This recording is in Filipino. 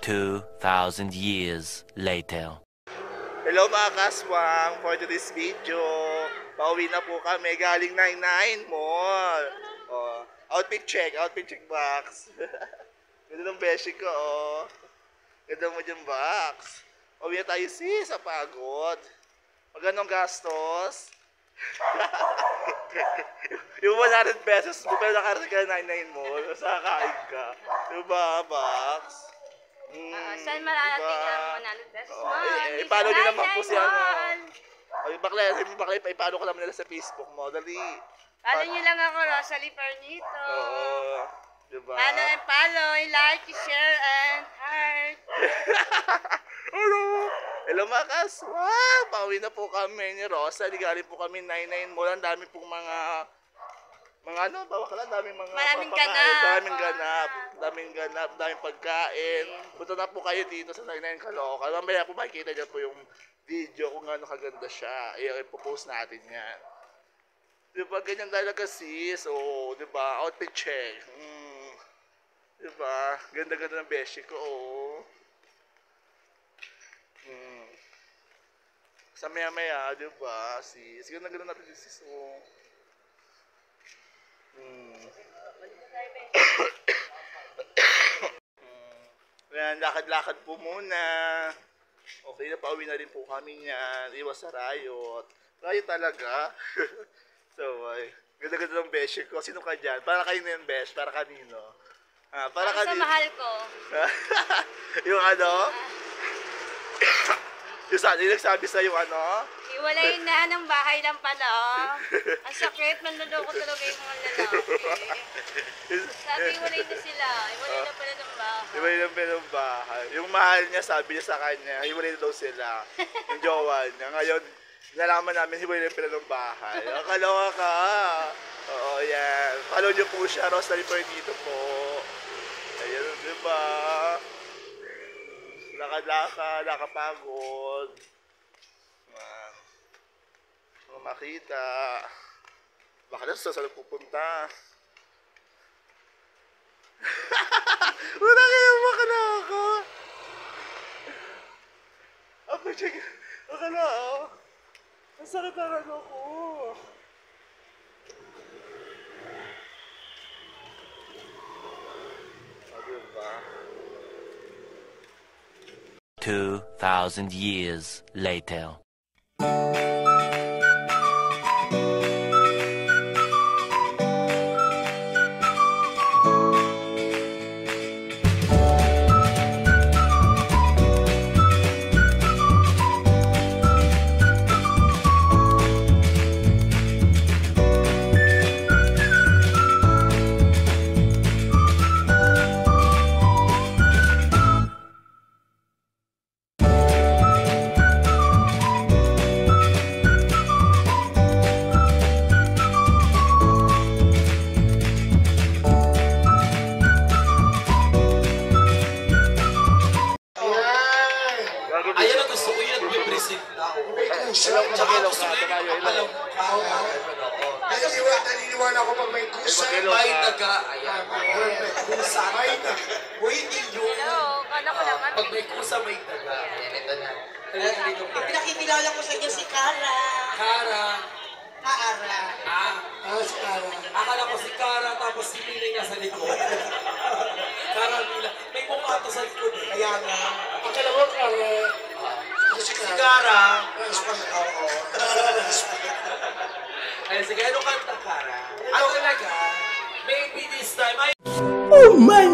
2,000 years later. Hello mga kaswang, for today's video, pauwi na po kami galing 99 Mall. Oh, outfit check box. Ganda ng beshi ko, oh. Ganda mo dyan box. Pauwi na tayo sa pagod. Magandang gastos. Yung 100 pesos mo, pero nakarating ka 99 Mall, sa kakain ka. Diba, box? Saan mararating ang 100 pesos mo? Ipalo nyo naman po siya, no? Bakla, ipalo ko naman nila sa Facebook mo. Dali. Follow nyo lang ako, Rosalie Pernito. Oo. Diba? Follow and follow, like, share, and heart. Hello mga kaswang! Pauwi na po kami ni Rosa. Galing po kami 99 Mall. Ang dami pong mga ano, bawa ka lang, daming mga Maraming ganap, daming pagkain. Punta na po kayo dito sa 99 Caloocan. Mamaya po makikita niyo po yung video kung gaano kaganda siya. I-post natin yan. Diba, ganyan talaga sis. O, diba, outfit check. Diba, ganda-ganda ng beshi ko, oh. Sa maya-maya, diba, sis. Ganda-ganda natin sis, oh. Ayan, lakad-lakad po muna. Okay na, pauwi na rin po kami niyan. Iwas sa riot. Riot talaga. So, ay, ganda-ganda ng beshi ko. Sino ka dyan? Para kayo na yung besh? Para kanino? Para kanino? Sa mahal ko. Yung ano? Yung nagsabi sa yung ano? Iwalay na ng bahay lang pala. Ang sakit, manluloko talaga yung mga lalaki. Sabi, iwalay na sila. Iwalay na pala ng bahay. Iwalay na pala ng bahay. Yung mahal niya, sabi niya sa kanya, iwalay na daw sila. Yung jowa niya. Ngayon, nalaman namin, iwalay na pala ng bahay. Akalawa ka. Oo, yan. Follow niyo po siya, Rosalie Pernito po. Ayan, diba? Lakad-lakad, nakapagod. Makita. Baka na saan pupunta. Wala kayo makala ako. Ako, check. Makala ako. Ang sakit ang ano ko. Diba? 2,000 years later. Ayan ang gusto ko yun, nag-present na ako. Tsaka gusto ko yun, alam ko. Naniniwala ako pag may kusa. May daga. Ayan. Kusa. May daga. Uy, hindi yun. Kala ko naman. Pag may kusa, may daga. Ayan, ito na. Pinakikilala ko sa inyo si Kara. Kara. Kaara. Si Kara. Akala ko si Kara, tapos si Milay nasa likod. Kara, Milay. May mukha to sa likod. Kaya nga. Akala ko Kara. Si Kara. Oo. Ay, sige, ano kanta, Kara? Ano talaga? Maybe this time, Oh my